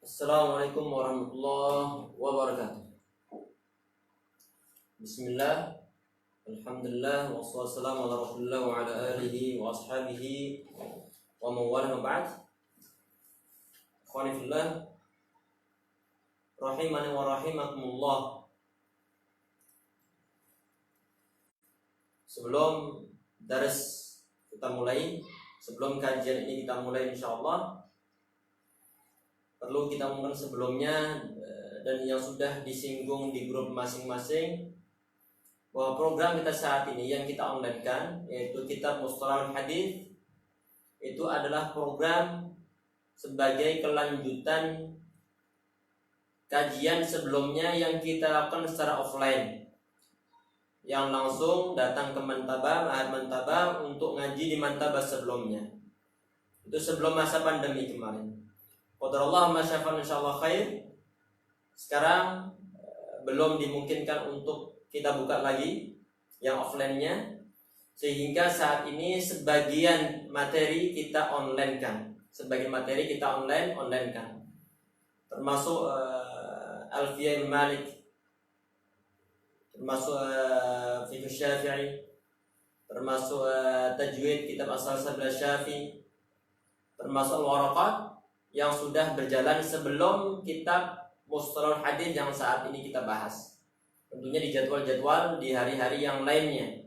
Assalamualaikum warahmatullahi wabarakatuh. Bismillah, alhamdulillah, wassalamu ala rasulillah wa ala alihi wa ashabihi wa mawala ba'd. Ikhwani fillah, rahimani wa rahimakumullah. Sebelum daras kita mulai, sebelum kajian ini kita mulai insyaallah, perlu kita umumkan sebelumnya dan yang sudah disinggung di grup masing-masing bahwa program kita saat ini yang kita online-kan, yaitu kitab Mustalahul Hadits, itu adalah program sebagai kelanjutan kajian sebelumnya yang kita lakukan secara offline, yang langsung datang ke Mantabah untuk ngaji di Mantabah sebelumnya. Itu sebelum masa pandemi kemarin. Qadarullah masyafan insyaallah khair. Sekarang belum dimungkinkan untuk kita buka lagi yang offline-nya, sehingga saat ini sebagian materi kita online-kan. Sebagian materi kita online-kan. Termasuk Alfiyah Ibn Malik, termasuk Fiqh Syafi'i, termasuk Tajwid kitab As-Salsalah Syafi'i, termasuk Al-Waraqat yang sudah berjalan sebelum kitab Mustalahul Hadits yang saat ini kita bahas. Tentunya di jadwal-jadwal di hari-hari yang lainnya.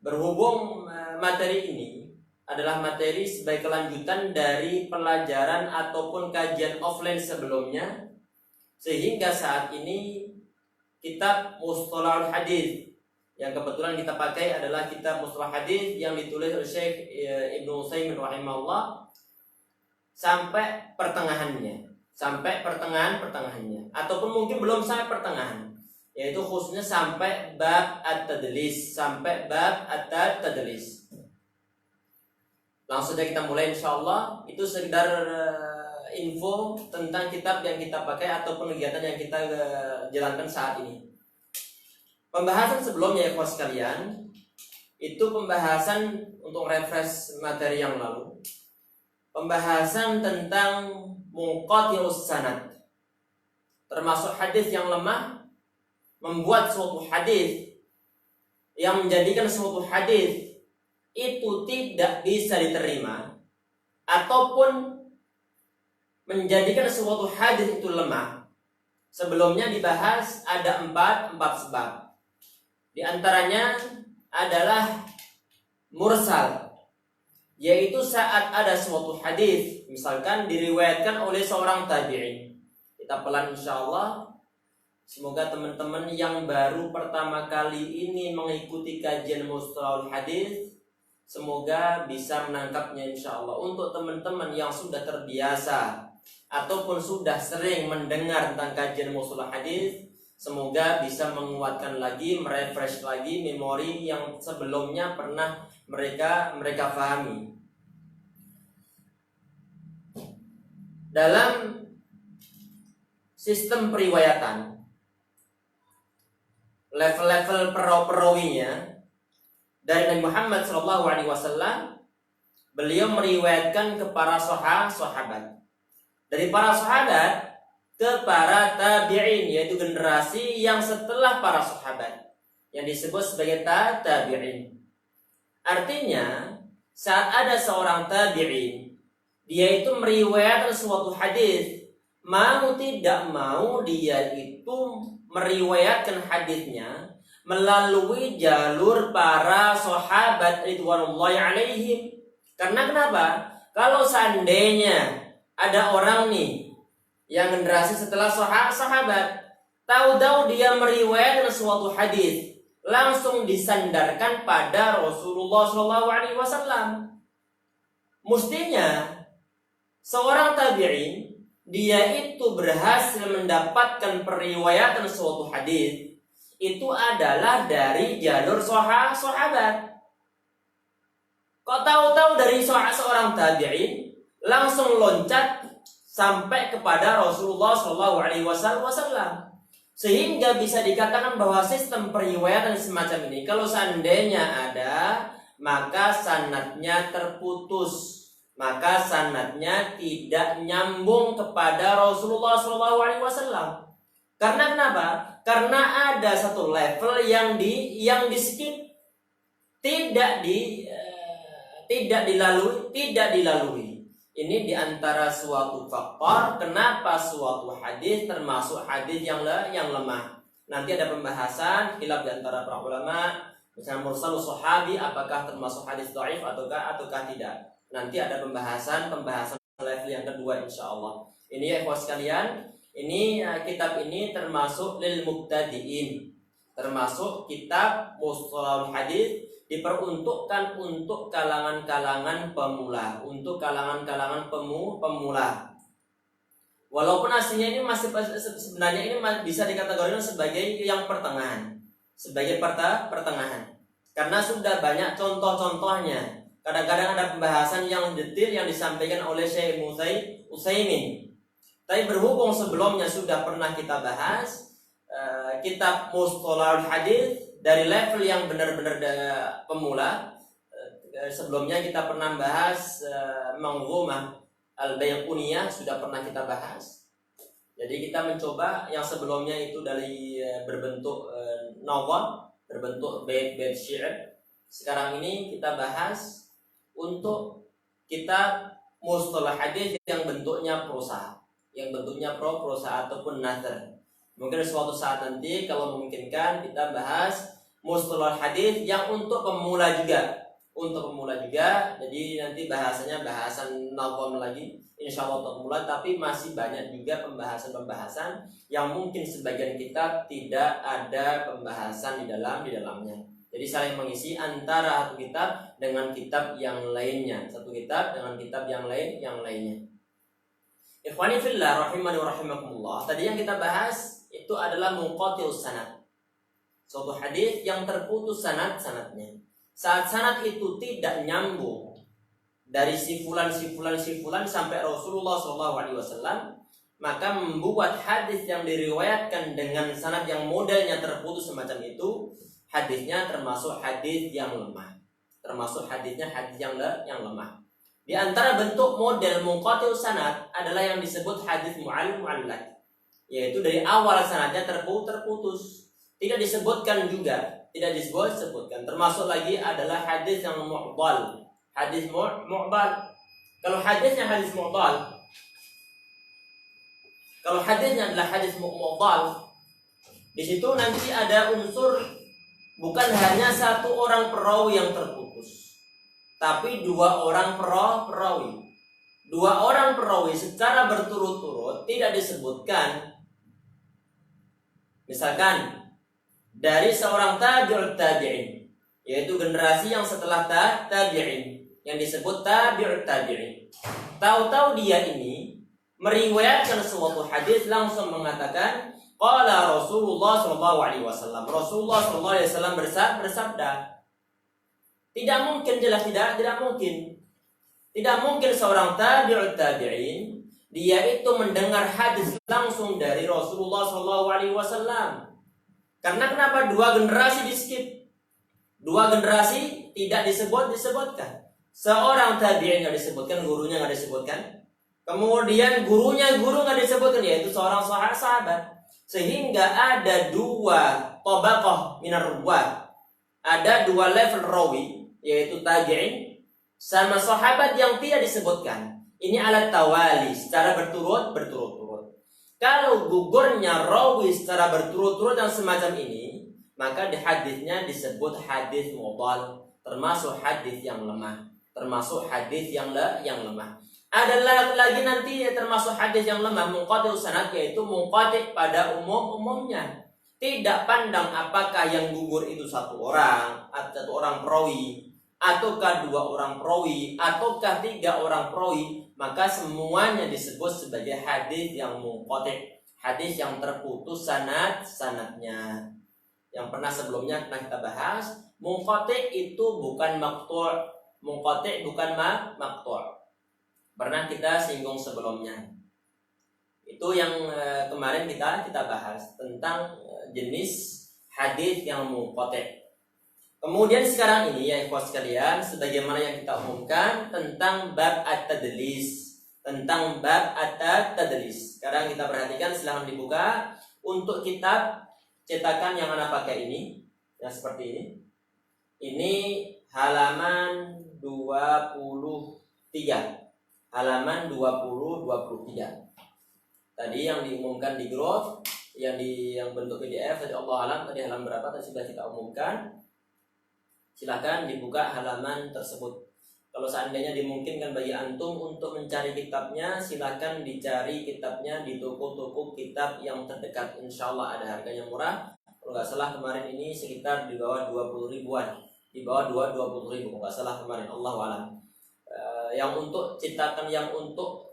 Berhubung materi ini adalah materi sebagai kelanjutan dari pelajaran ataupun kajian offline sebelumnya, sehingga saat ini kitab Mustalahul Hadits yang kebetulan kita pakai adalah kitab Mustalahul Hadits yang ditulis oleh Syekh Ibnu Utsaimin rahimahullah sampai pertengahannya, ataupun mungkin belum sampai pertengahan, yaitu khususnya sampai bab at-tadlis, Langsung saja kita mulai insyaallah. Itu sekedar info tentang kitab yang kita pakai ataupun kegiatan yang kita jalankan saat ini. Pembahasan sebelumnya ya kawan sekalian, itu pembahasan untuk refresh materi yang lalu. Pembahasan tentang munqati'us sanad, termasuk hadis yang lemah, membuat suatu hadis yang menjadikan suatu hadis itu tidak bisa diterima, ataupun menjadikan suatu hadis itu lemah. Sebelumnya dibahas ada empat sebab. Di antaranya adalah mursal, yaitu saat ada suatu hadis misalkan diriwayatkan oleh seorang tabi'in. Kita pelan insyaallah. Semoga teman-teman yang baru pertama kali ini mengikuti kajian Mustalahul Hadits, semoga bisa menangkapnya insyaallah. Untuk teman-teman yang sudah terbiasa ataupun sudah sering mendengar tentang kajian Mustalahul Hadits, semoga bisa menguatkan lagi, merefresh lagi memori yang sebelumnya pernah mereka pahami. Dalam sistem periwayatan, level-level perawinya dari Nabi Muhammad SAW, beliau meriwayatkan ke para sahabat, dari para sahabat ke para tabi'in, yaitu generasi yang setelah para sahabat, yang disebut sebagai tabi'in. Artinya, saat ada seorang tabi'in, dia itu meriwayatkan suatu hadis, mau tidak mau dia itu meriwayatkan hadisnya melalui jalur para sahabat ridwanullahi alaihim. Karena kenapa? Kalau seandainya ada orang nih yang generasi setelah sahabat, tahu-tahu dia meriwayatkan suatu hadis, langsung disandarkan pada Rasulullah SAW. Mestinya seorang tabi'in, dia itu berhasil mendapatkan periwayatan suatu hadis itu adalah dari jalur sahabat. Kok tahu-tahu dari seorang tabi'in langsung loncat sampai kepada Rasulullah SAW. Sehingga bisa dikatakan bahwa sistem periwayatan semacam ini, kalau seandainya ada, maka sanadnya terputus. maka sanadnya tidak nyambung kepada Rasulullah SAW. Karena kenapa? Karena ada satu level yang di skip, tidak dilalui. Ini diantara suatu faktor kenapa suatu hadis termasuk hadis yang lemah. Nanti ada pembahasan khilaf di antara para ulama, misalnya mursal sahabi apakah termasuk hadis dhaif ataukah tidak. Nanti ada pembahasan level yang kedua insyaallah. Ini ya ikhwas sekalian, ini kitab ini termasuk lil mubtadiin. Termasuk kitab mustalahul hadis, diperuntukkan untuk kalangan-kalangan pemula, untuk kalangan-kalangan pemula. Walaupun aslinya ini masih sebenarnya ini bisa dikategorikan sebagai yang pertengahan, sebagai pertengahan. Karena sudah banyak contoh-contohnya. Kadang-kadang ada pembahasan yang detail yang disampaikan oleh Syekh Utsaimin. Tapi berhubung sebelumnya sudah pernah kita bahas kitab Mustalahul Hadis dari level yang benar-benar pemula. Sebelumnya kita pernah bahas Manzumah Al-Baiquniyah, sudah pernah kita bahas. Jadi kita mencoba yang sebelumnya itu dari berbentuk nazam, berbentuk bait-bait syair. Sekarang ini kita bahas untuk kitab Mustalah Hadis yang bentuknya prosa, prosa ataupun nathar. Mungkin suatu saat nanti kalau memungkinkan kita bahas Mustalah Hadis yang untuk pemula juga. Jadi nanti bahasanya bahasan nazam lagi insyaallah untuk pemula, tapi masih banyak juga pembahasan yang mungkin sebagian kitab tidak ada pembahasan di dalamnya. Jadi saling mengisi antara satu kitab dengan kitab yang lainnya, satu kitab dengan kitab yang lainnya. Ikhwani fillah rahimani wa rahimakumullah. Tadi yang kita bahas itu adalah munqati'us sanad. Suatu hadis yang terputus sanadnya. Saat sanad itu tidak nyambung dari si fulan sampai Rasulullah SAW, maka membuat hadis yang diriwayatkan dengan sanad yang modelnya terputus semacam itu, hadisnya termasuk hadis yang lemah. Hadis yang lemah. Di antara bentuk model munqati'us sanad adalah yang disebut hadis mu'allaq, yaitu dari awal sanadnya terputus. Tidak disebutkan. Termasuk lagi adalah hadis yang mu'dal. Kalau hadisnya adalah hadis mu'dal, di situ nanti ada unsur bukan hanya satu orang perawi yang terputus, tapi dua orang perawi. Dua orang perawi secara berturut-turut tidak disebutkan. Misalkan dari seorang tabi'ut tabi'in, yaitu generasi yang setelah tabi'in, yang disebut tabi'ut tabi'in. Tahu-tahu dia ini meriwayatkan suatu hadis langsung mengatakan qala Rasulullah SAW. Rasulullah SAW bersabda. Tidak mungkin, jelas tidak mungkin. Tidak mungkin seorang tabi'ut tabi'in dia itu mendengar hadis langsung dari Rasulullah SAW. Karena kenapa? Dua generasi di skip. Dua generasi tidak disebutkan. Seorang tabi'in nggak disebutkan, gurunya nggak disebutkan. Kemudian guru nggak disebutkan, yaitu seorang sahabat. Sehingga ada dua tabaqah minar ruwat. Ada dua level rawi, yaitu tabi'in sama sahabat yang tidak disebutkan. Ini alat tawali secara berturut-turut. Kalau gugurnya rawi secara berturut-turut yang semacam ini, maka di hadisnya disebut hadis mu'dal, termasuk hadis yang lemah. Ada lagi nanti termasuk hadis yang lemah munqati'us sanad, yaitu munqati' pada umumnya. Tidak pandang apakah yang gugur itu satu orang perawi, ataukah dua orang perawi, ataukah tiga orang perawi, maka semuanya disebut sebagai hadis yang munqati', hadis yang terputus sanadnya. Yang sebelumnya pernah kita bahas, munqati' itu bukan maqtu', pernah kita singgung sebelumnya. Itu yang kemarin kita bahas tentang jenis hadis yang munqati'. Kemudian sekarang ini ya ikhwas sekalian, sebagaimana yang kita umumkan tentang bab at-tadlis. Tentang bab at-tadlis. Sekarang kita perhatikan, silahkan dibuka untuk kitab cetakan yang Anda pakai ini, yang seperti ini. Ini halaman 23. Halaman 20-23. Tadi yang diumumkan di grup, yang bentuk PDF tadi Allah alam, tadi halaman berapa tadi sudah kita umumkan. Silakan dibuka halaman tersebut. Kalau seandainya dimungkinkan bagi antum untuk mencari kitabnya, silakan dicari kitabnya di toko-toko kitab yang terdekat. Insya Allah ada harganya murah. Kalau nggak salah kemarin ini sekitar di bawah 20 ribuan, di bawah 20 ribu. Kalau nggak salah kemarin, Allah alam. Yang untuk cetakan, yang untuk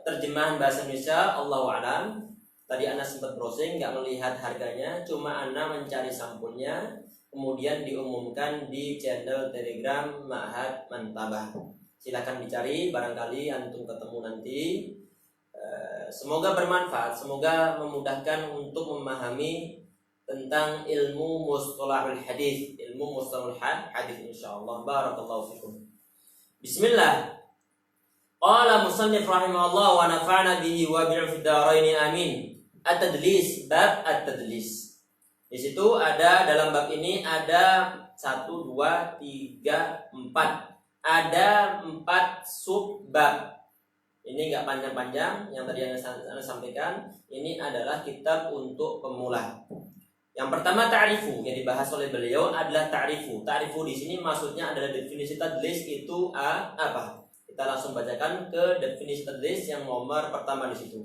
terjemahan bahasa Indonesia, Allah alam. Tadi Anda sempat browsing, nggak melihat harganya, cuma Anda mencari sampulnya. Kemudian diumumkan di channel Telegram Ma'had Mantabah. Silakan dicari, barangkali antum ketemu nanti. Semoga bermanfaat, semoga memudahkan untuk memahami tentang ilmu mustalahul hadis, ilmu mustalahul hadis insyaallah. Barakallahu fikum. Bismillah. Qala musannif rahimahullah wa nafa'na bihi wa bi'il fid dharain amin. At-tadlis, bab at-tadlis. Di situ ada, dalam bab ini ada 1, 2, 3, 4. Ada 4 sub bab. Ini enggak panjang-panjang, yang tadi Anda sampaikan. Ini adalah kitab untuk pemula. Yang pertama ta'rifu, yang dibahas oleh beliau adalah ta'rifu. Ta'rifu di sini maksudnya adalah definisi tadlis itu apa? Kita langsung bacakan ke definisi tadlis yang nomor pertama di situ.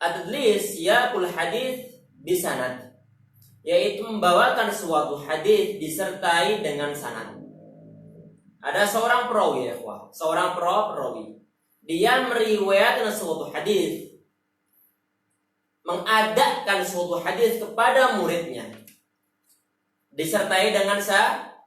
At-tadlis yaqul hadits bisanad, yaitu membawakan suatu hadis disertai dengan sanad. Ada seorang perawi, ya, seorang perawi. Dia meriwayatkan suatu hadis, mengadakkan suatu hadis kepada muridnya, disertai dengan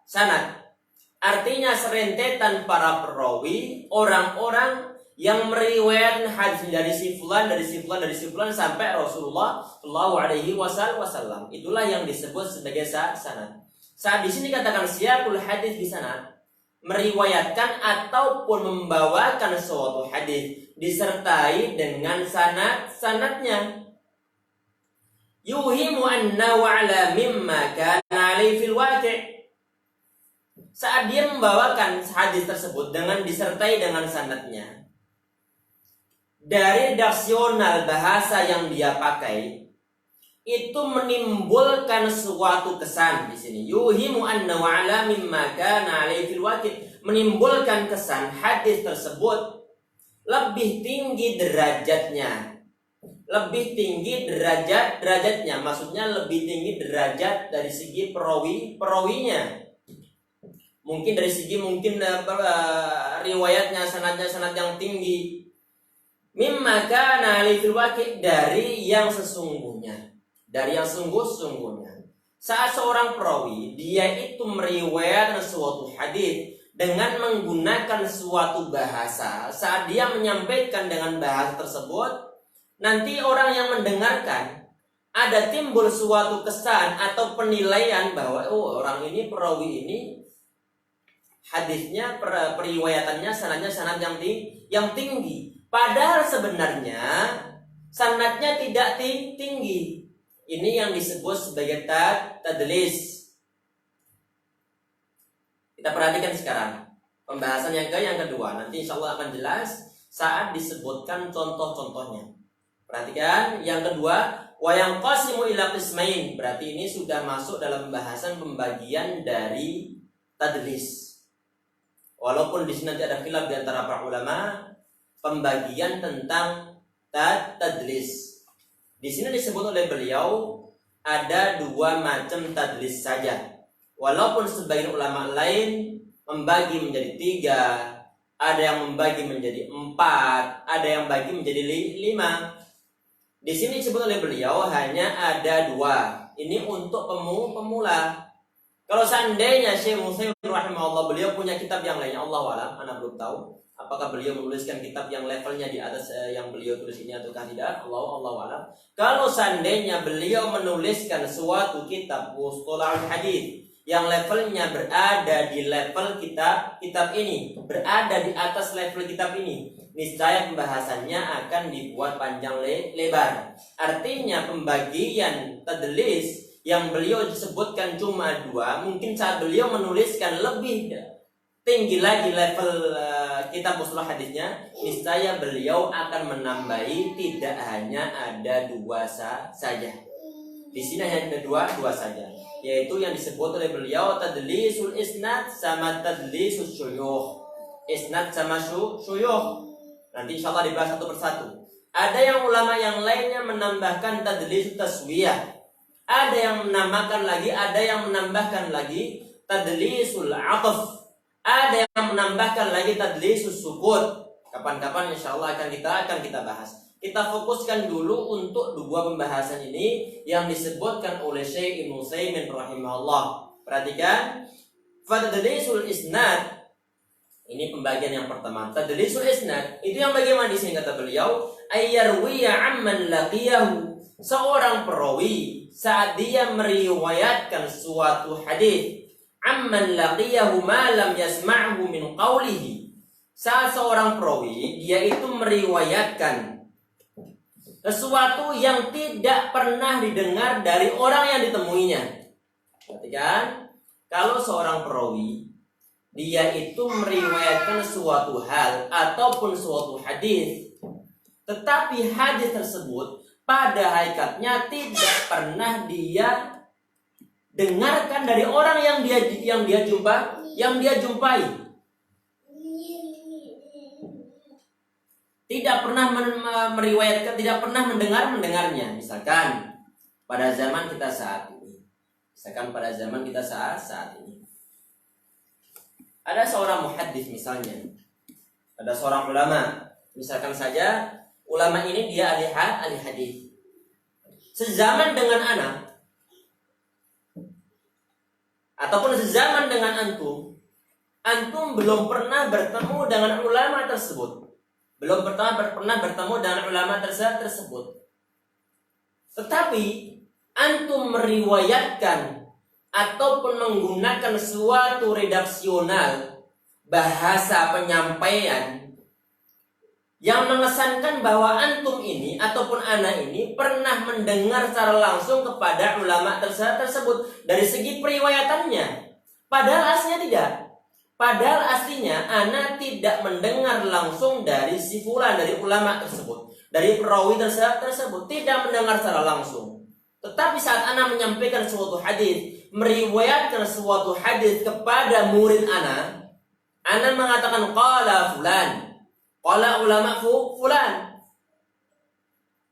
sanad. Artinya serentetan para perawi, orang-orang yang meriwayatkan hadis dari si fulan, dari si fulan, dari si fulan sampai Rasulullah Shallallahu Alaihi Wasallam. Itulah yang disebut sebagai sanad. Saat di sini katakan siyaqul hadis di sanad, meriwayatkan ataupun membawakan suatu hadis disertai dengan sanadnya. Yuhimu anna wa'ala mimma kana alaihi fil waqi'. Saat dia membawakan hadis tersebut dengan disertai dengan sanadnya, dari redaksional bahasa yang dia pakai itu menimbulkan suatu kesan di sini. Yuhimu anna wa'ala mimma kana alaihi fil waqi', menimbulkan kesan hadis tersebut lebih tinggi derajatnya. Lebih tinggi derajatnya, maksudnya lebih tinggi derajat dari segi perawinya. Mungkin dari segi riwayatnya, sanad yang tinggi. Mimma kana alaihi waqi', dari yang sesungguhnya, dari yang sungguh-sungguhnya. Saat seorang perawi dia itu meriwayatkan suatu hadis dengan menggunakan suatu bahasa, saat dia menyampaikan dengan bahasa tersebut, nanti orang yang mendengarkan ada timbul suatu kesan atau penilaian bahwa orang ini, perawi ini, hadisnya, periwayatannya, sanadnya sanad yang tinggi. Padahal sebenarnya sanadnya tidak tinggi. Ini yang disebut sebagai tadlis. Kita perhatikan sekarang pembahasan yang kedua. Nanti insya Allah akan jelas saat disebutkan contoh-contohnya. Perhatikan yang kedua, wa yanqasimu ila qismain. Berarti ini sudah masuk dalam pembahasan pembagian dari tadlis. Walaupun di sini nanti ada khilaf di antara para ulama pembagian tentang tadlis. Di sini disebut oleh beliau ada 2 macam tadlis saja. Walaupun sebagian ulama lain membagi menjadi 3, ada yang membagi menjadi 4, ada yang bagi menjadi 5. Di sini disebut oleh beliau hanya ada 2. Ini untuk pemula. Kalau seandainya Syekh Utsaimin rahimahullah beliau punya kitab yang lainnya, Allahu a'lam, ana belum tahu apakah beliau menuliskan kitab yang levelnya di atas yang beliau tulis ini ataukah tidak, Allahu a'lam. Kalau seandainya beliau menuliskan suatu kitab mustalahul hadis yang levelnya berada di level kitab ini, berada di atas level kitab ini, niscaya pembahasannya akan dibuat panjang lebar. Artinya pembagian tadlis yang beliau disebutkan cuma 2, mungkin saat beliau menuliskan lebih tinggi lagi level kitab ushul hadisnya, niscaya beliau akan menambahi tidak hanya ada 2 saja. Di sini hanya ada dua saja, yaitu yang disebut oleh beliau tadlisul isnad sama tadlisul syuyukh. Isnad sama syuyukh. Nanti insyaallah dibahas satu persatu. Ada yang ulama yang lainnya menambahkan tadlisul taswiyah. Ada yang menambahkan lagi tadlisul ataf. Ada yang menambahkan lagi tadlisul sukut. Kapan-kapan insyaallah akan kita bahas. Kita fokuskan dulu untuk 2 pembahasan ini yang disebutkan oleh Syekh Ibnu Utsaimin rahimahullah. Perhatikan, tadlisul isnad ini pembagian yang pertama. Tadlisul isnad itu yang bagaimana di sini kata beliau, ayyarwiya amman laqiyahu. Seorang perawi saat dia meriwayatkan suatu hadis, amman laqiyahu ma lam yasma'hu min qawlihi. Saat seorang perawi dia itu meriwayatkan sesuatu yang tidak pernah didengar dari orang yang ditemuinya. Perhatikan, kalau seorang perawi dia itu meriwayatkan suatu hal ataupun suatu hadis, tetapi hadis tersebut pada hakikatnya tidak pernah dia dengarkan dari orang yang dia jumpai. Tidak pernah meriwayatkan, tidak pernah mendengarnya. Misalkan pada zaman kita saat ini. Ada seorang muhaddits misalnya. Ada seorang ulama. Misalkan saja ulama ini dia ahli hadis. Sezaman dengan anak ataupun sezaman dengan antum belum pernah bertemu dengan ulama tersebut. Belum pernah bertemu dengan ulama tersebut. Tetapi antum meriwayatkan ataupun menggunakan suatu redaksional bahasa penyampaian yang mengesankan bahwa antum ini ataupun anak ini pernah mendengar secara langsung kepada ulama tersebut dari segi periwayatannya. Padahal aslinya tidak. Padahal aslinya anak tidak mendengar langsung dari si fulan, dari ulama tersebut, dari perawi tersebut, tidak mendengar secara langsung. Tetapi saat anak menyampaikan suatu hadis, meriwayatkan suatu hadis kepada murid anak mengatakan qala fulan, qala ulama fulan.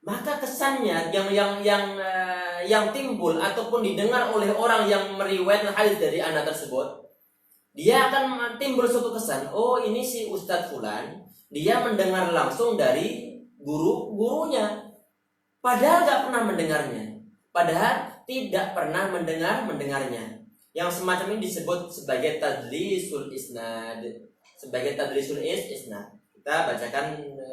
Maka kesannya yang timbul ataupun didengar oleh orang yang meriwayatkan hadis dari anak tersebut, dia akan timbul suatu kesan, oh ini si Ustadz Fulan, dia mendengar langsung dari gurunya. Padahal gak pernah mendengarnya. Padahal tidak pernah mendengarnya. Yang semacam ini disebut sebagai tadlisul isnad. Kita bacakan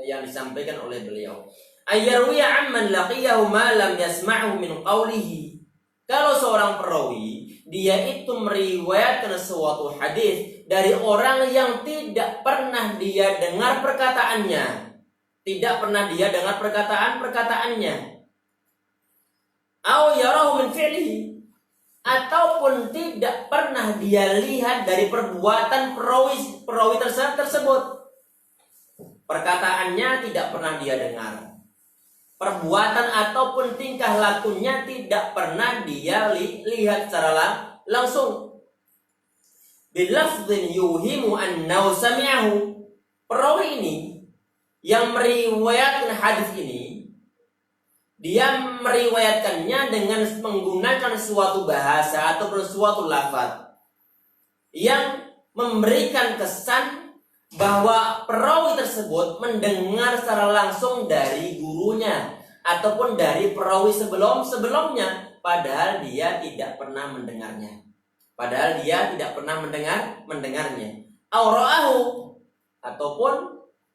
yang disampaikan oleh beliau. Ayyarwiya amman laqiyahu ma lam yasma'hu min qawlihi. Kalau seorang perawi dia itu meriwayatkan suatu hadis dari orang yang tidak pernah dia dengar perkataannya. Au yarahu min fi'lihi, ataupun tidak pernah dia lihat dari perbuatan perawi tersebut. Perkataannya tidak pernah dia dengar. Perbuatan ataupun tingkah lakunya tidak pernah dia lihat secara langsung. Bilafdhin yuhimu annahu sami'ahu. Perawi ini yang meriwayatkan hadis ini, dia meriwayatkannya dengan menggunakan suatu bahasa ataupun suatu lafaz yang memberikan kesan bahwa perawi tersebut mendengar secara langsung dari gurunya ataupun dari perawi sebelumnya, padahal dia tidak pernah mendengarnya. Aura'ahu, ataupun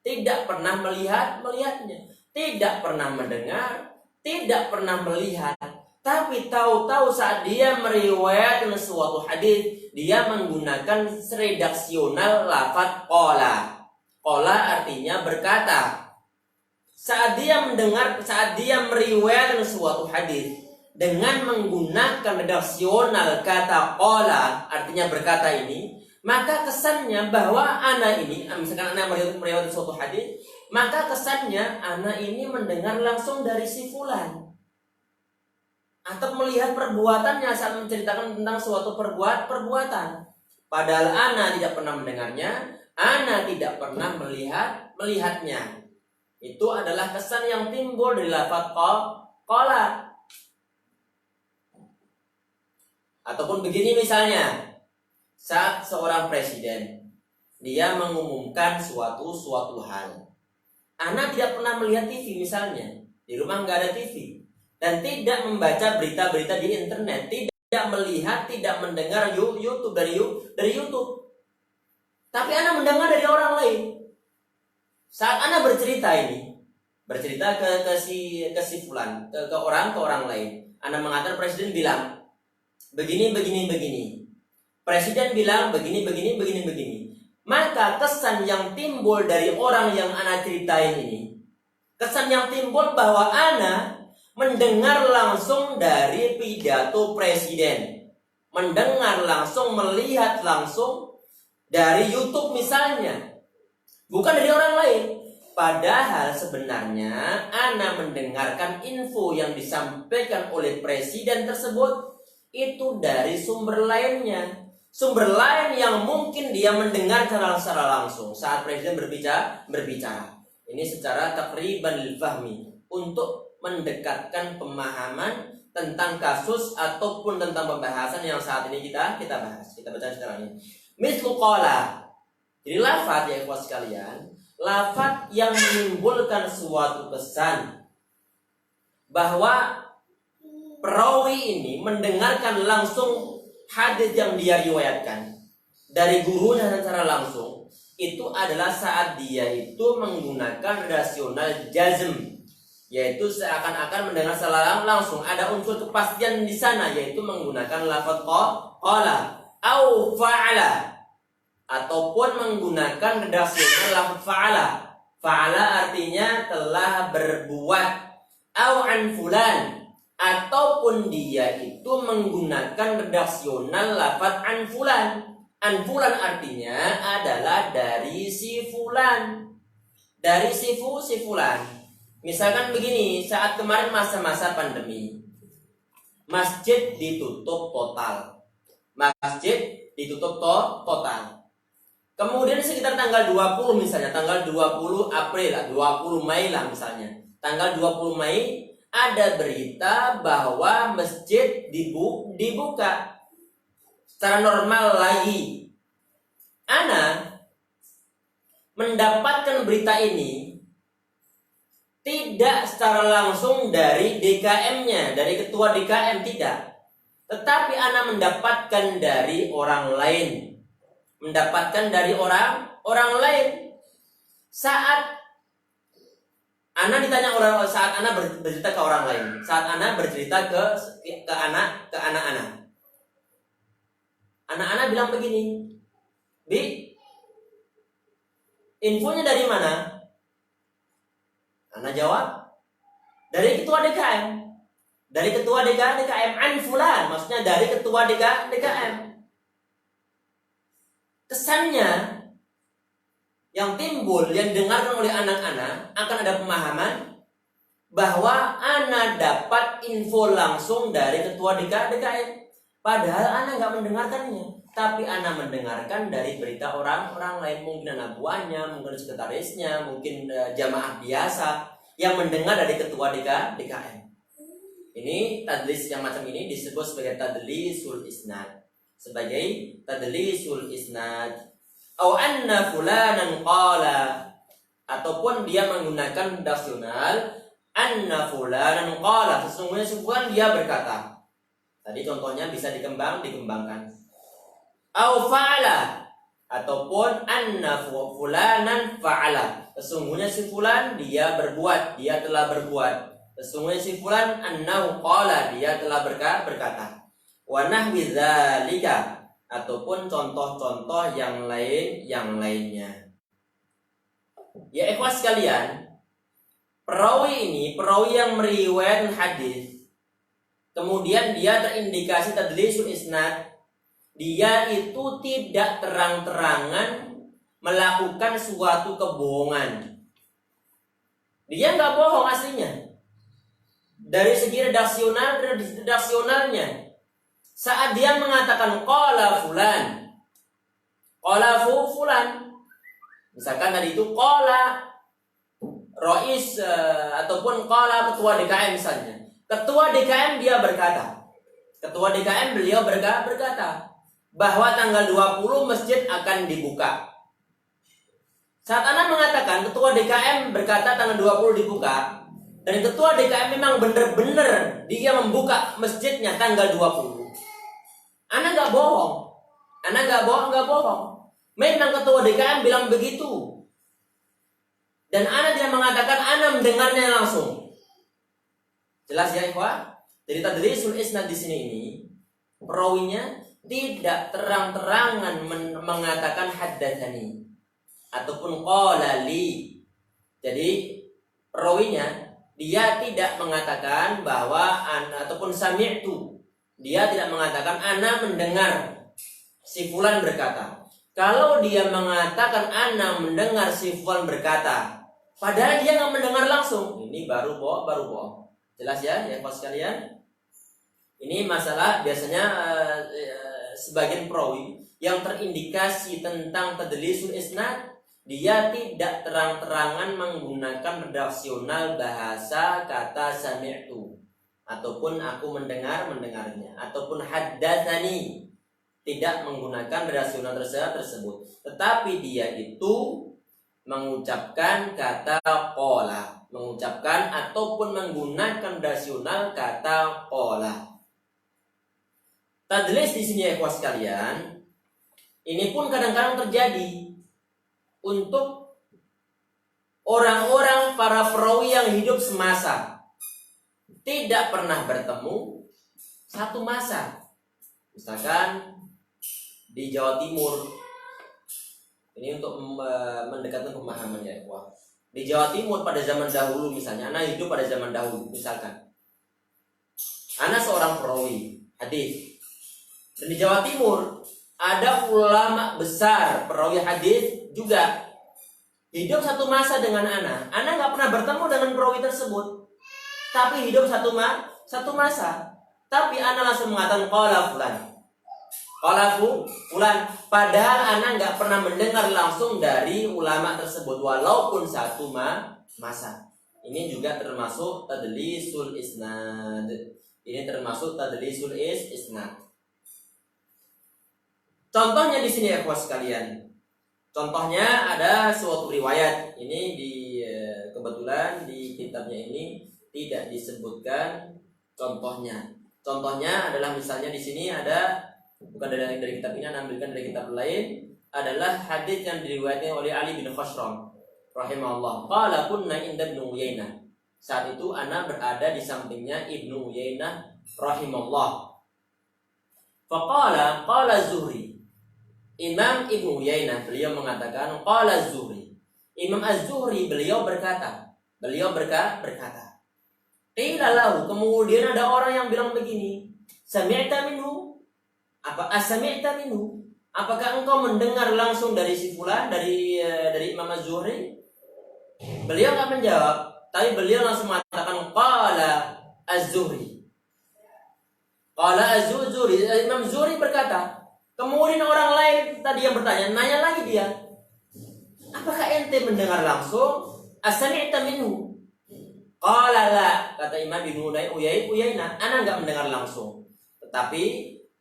tidak pernah melihatnya, tidak pernah mendengar, tidak pernah melihat, Tapi tahu-tahu saat dia meriwayatkan suatu hadis, dia menggunakan redaksional lafaz qala. Qala artinya berkata. Saat dia meriwayatkan suatu hadis dengan menggunakan redaksional kata qala, artinya berkata ini, maka kesannya bahwa anak ini, misalkan anak meriwayatkan suatu hadis, maka kesannya anak ini mendengar langsung dari si fulan, atau melihat perbuatannya saat menceritakan tentang suatu perbuatan. Padahal ana tidak pernah mendengarnya, ana tidak pernah melihatnya. Itu adalah kesan yang timbul dari lafaz qala. Ataupun begini misalnya, saat seorang presiden dia mengumumkan suatu hal. Ana tidak pernah melihat TV misalnya, di rumah nggak ada TV, dan tidak membaca berita-berita di internet, tidak melihat, tidak mendengar YouTube dari YouTube. Tapi Ana mendengar dari orang lain. Saat Ana bercerita ke si fulan, ke orang lain, Ana mengatakan presiden bilang begini. Presiden bilang begini. Maka kesan yang timbul dari orang yang Ana ceritain ini, kesan yang timbul bahwa Ana mendengar langsung dari pidato presiden, mendengar langsung, melihat langsung dari YouTube misalnya, bukan dari orang lain. Padahal sebenarnya Ana mendengarkan info yang disampaikan oleh presiden tersebut itu dari sumber lainnya, sumber lain yang mungkin dia mendengar secara langsung saat presiden berbicara. Ini secara takriban lil fahmi, untuk mendekatkan pemahaman tentang kasus ataupun tentang pembahasan yang saat ini kita bahas. Kita baca sekarang ini. Mislu qala. Jadi lafaz ya ikhwas sekalian, lafaz yang menimbulkan suatu kesan bahwa perawi ini mendengarkan langsung hadis yang dia riwayatkan dari gurunya secara langsung, itu adalah saat dia itu menggunakan rasional jazm, yaitu seakan-akan mendengar secara langsung. Ada unsur kepastian di sana, yaitu menggunakan lafaz qala au fa'ala, ataupun menggunakan redaksinya lafaz fa'ala. Fa'ala artinya telah berbuat, au an fulan, ataupun dia itu menggunakan redaksional lafaz an fulan. An fulan artinya adalah dari si fulan, dari si fulan. Misalkan begini, saat kemarin masa-masa pandemi, masjid ditutup total. Kemudian sekitar tanggal 20 misalnya, tanggal 20 April, 20 Mei lah misalnya. Tanggal 20 Mei ada berita bahwa masjid dibuka secara normal lagi. Ana mendapatkan berita ini tidak secara langsung dari DKM-nya, dari ketua DKM, tidak. Tetapi Ana mendapatkan dari orang lain. Saat Ana ditanya saat Ana bercerita ke orang lain, saat Ana bercerita ke anak Ana. Anak-anak bilang begini, Bi, infonya dari mana? Ana jawab, dari ketua DKM. Dari ketua DKM an fulan, maksudnya dari ketua DKM. Kesannya yang timbul, yang didengarkan oleh anak-anak, akan ada pemahaman bahwa Ana dapat info langsung dari ketua DKM. Padahal Ana nggak mendengarkannya, tapi Ana mendengarkan dari berita orang lain, mungkin anak buahnya, mungkin sekretarisnya, mungkin jamaah biasa yang mendengar dari ketua DKM. Ini tadlis yang macam ini disebut sebagai tadlisul isnad. Au anna fulanan qala, ataupun dia menggunakan redaksional anna fulanan qala, sesungguhnya sebuah dia berkata. Tadi contohnya bisa dikembangkan. Au fa'ala, ataupun anna fulanan fa'ala, sesungguhnya si fulan dia berbuat, dia telah berbuat. sesungguhnya si fulan annahu qala, dia telah berkata. Wa nahwi dzalika, ataupun contoh-contoh yang lainnya. Ya ikhwas sekalian, perawi yang meriwayatkan hadis, kemudian dia terindikasi tadlisul isnad, dia itu tidak terang-terangan melakukan suatu kebohongan. Dia nggak bohong aslinya. Dari segi redaksionalnya, saat dia mengatakan qala fulan, qala fulan, misalkan tadi itu qala Rois ataupun qala ketua DKM misalnya. Ketua DKM dia berkata. Ketua DKM beliau berkata bahwa tanggal 20 masjid akan dibuka. Saat Anda mengatakan ketua DKM berkata tanggal 20 dibuka, dan ketua DKM memang benar-benar dia membuka masjidnya tanggal 20. Anda nggak bohong. Anda nggak bohong. Memang ketua DKM bilang begitu. Dan Anda tidak mengatakan, Anda mendengarnya langsung. Jelas ya ikhwah? Jadi tadlisul isnad di sini ini, perawinya tidak terang-terangan mengatakan haddatsani ataupun qala li. Jadi perawinya dia tidak mengatakan bahwa ataupun sami'tu. Dia tidak mengatakan ana mendengar si fulan berkata. Kalau dia mengatakan ana mendengar si fulan berkata, padahal dia nggak mendengar langsung, ini baru bohong. Jelas ya, Pak sekalian? Ini masalah biasanya sebagian perawi yang terindikasi tentang tadlisul isnad, dia tidak terang-terangan menggunakan redaksional bahasa kata sami'tu, ataupun aku mendengarnya, ataupun haddatsani, tidak menggunakan redaksional tersebut. Tetapi dia itu mengucapkan kata qala, mengucapkan ataupun menggunakan redaksional kata qala. Tadlis di sini ya ikhwas sekalian, ini pun kadang-kadang terjadi untuk orang-orang para perawi yang hidup semasa, tidak pernah bertemu satu masa. Misalkan di Jawa Timur, ini untuk mendekatkan pemahaman ya ikhwah. Di Jawa Timur pada zaman dahulu misalnya, anak hidup pada zaman dahulu misalkan, anak seorang perawi hadis. Dan di Jawa Timur ada ulama besar perawi hadis juga hidup satu masa dengan anak. Anak nggak pernah bertemu dengan perawi tersebut, tapi hidup satu masa. Tapi anak langsung mengatakan qala fulan, qala fulan, padahal anak nggak pernah mendengar langsung dari ulama tersebut walaupun satu masa. Ini juga termasuk tadlisul isnad. Contohnya di sini ya kawan sekalian. Contohnya ada suatu riwayat. Ini kebetulan di kitabnya ini tidak disebutkan contohnya. Contohnya adalah misalnya di sini ada, bukan dari kitab ini, ambilkan dari kitab lain, adalah hadis yang diriwayatkan oleh Ali bin Khashram rahimahullah. Qala kunna inda Ibnu Uyainah. Saat itu anak berada di sampingnya Ibnu Uyainah rahimahullah. Faqala qala Zuhri. Imam Ibnu Uyainah beliau mengatakan qala Zuhri. Imam Az-Zuhri beliau berkata. Qila lahu, kemudian ada orang yang bilang begini, sami'ta minhu? Asami'ta minhu? Apakah engkau mendengar langsung dari si fulan, dari Imam Az-Zuhri? Beliau enggak menjawab, tapi beliau langsung mengatakan qala Az-Zuhri. Qala Az-Zuhri, Imam Zuhri berkata. Kemudian orang lain tadi yang bertanya, nanya lagi dia, apakah ente mendengar langsung? Asami'ta minhu? Qala la, kata Imam Ibnu Uyainah, ana enggak mendengar langsung. Tetapi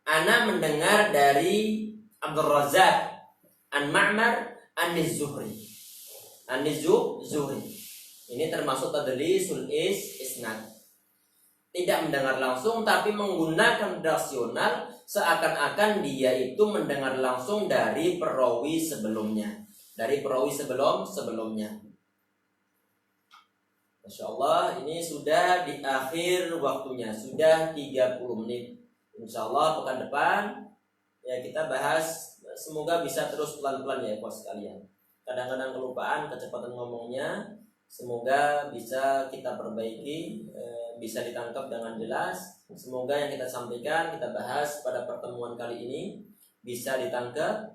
ana mendengar dari Abdul Razak, an Ma'mar, an Zuhri. Zuhri. Ini termasuk tadlisul isnad. Tidak mendengar langsung tapi menggunakan redaksional seakan-akan dia itu mendengar langsung dari perawi sebelumnya. Masya Allah, ini sudah di akhir waktunya, sudah 30 menit. Insya Allah pekan depan ya kita bahas, semoga bisa terus pelan-pelan ya bos sekalian. Kadang-kadang kelupaan, kecepatan ngomongnya, semoga bisa kita perbaiki, bisa ditangkap dengan jelas. Semoga yang kita sampaikan, kita bahas pada pertemuan kali ini bisa ditangkap.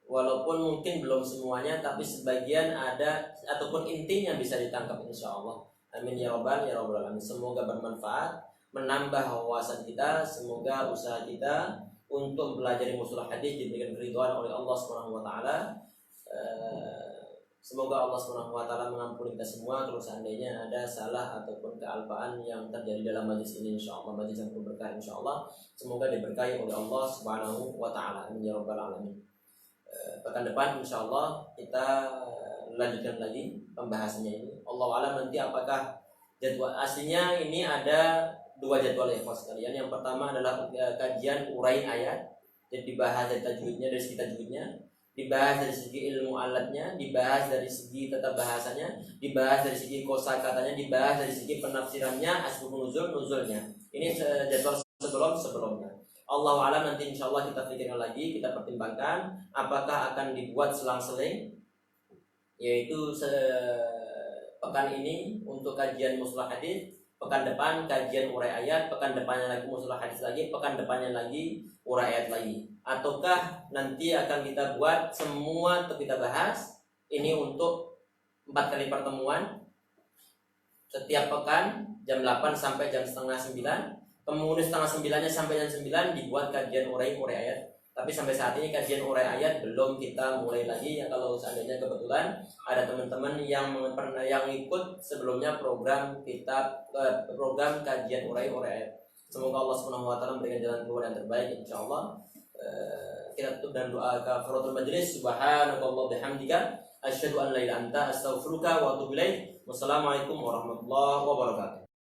Walaupun mungkin belum semuanya, tapi sebagian ada ataupun intinya bisa ditangkap insya Allah. Amin ya robbal alamin. Semoga bermanfaat, menambah wawasan kita. Semoga usaha kita untuk mempelajari mustalah hadis diberikan keridhaan oleh Allah Subhanahu wa taala. Semoga Allah Subhanahu wa taala mengampuni kita semua kalau seandainya ada salah ataupun kealpaan yang terjadi dalam majlis ini, insyaallah majlis yang berkah insyaallah. Semoga diberkahi oleh Allah Subhanahu wa taala. Amin ya rabbal alamin. Pekan depan insyaallah kita lanjutkan lagi pembahasannya ini. Allah alam nanti apakah jadwal aslinya ini ada 2 jadwal ya sekalian. Yang pertama adalah kajian uraian ayat, jadi dibahas dari tajwidnya, dari segi tajwidnya, dibahas dari segi ilmu alatnya, dibahas dari segi tata bahasanya, dibahas dari segi kosakatanya, dibahas dari segi penafsirannya, asbabun nuzulnya. Ini jadwal sebelumnya. Allah alam nanti insya Allah kita pikirkan lagi, kita pertimbangkan apakah akan dibuat selang-seling, yaitu pekan ini untuk kajian mustalah hadis, pekan depan kajian urai ayat, pekan depannya lagi mustalah hadis lagi, pekan depannya lagi urai ayat lagi. Ataukah nanti akan kita buat semua untuk kita bahas ini untuk 4 kali pertemuan setiap pekan jam 8 sampai jam setengah 9. Kemudian setengah 9-nya sampai jam 9 dibuat kajian urai ayat. Tapi sampai saat ini kajian urai ayat belum kita mulai lagi ya. Kalau seandainya kebetulan ada teman-teman yang ikut sebelumnya program kajian urai ayat. Semoga Allah Subhanahu wa taala memberikan jalan keluar yang terbaik insyaallah. Kita tutup dan doa kafaratul majlis. Subhanakallah bihamdika asyhadu an la ilaha illa anta astaghfiruka wa atubu ilaik. Wassalamualaikum warahmatullahi wabarakatuh.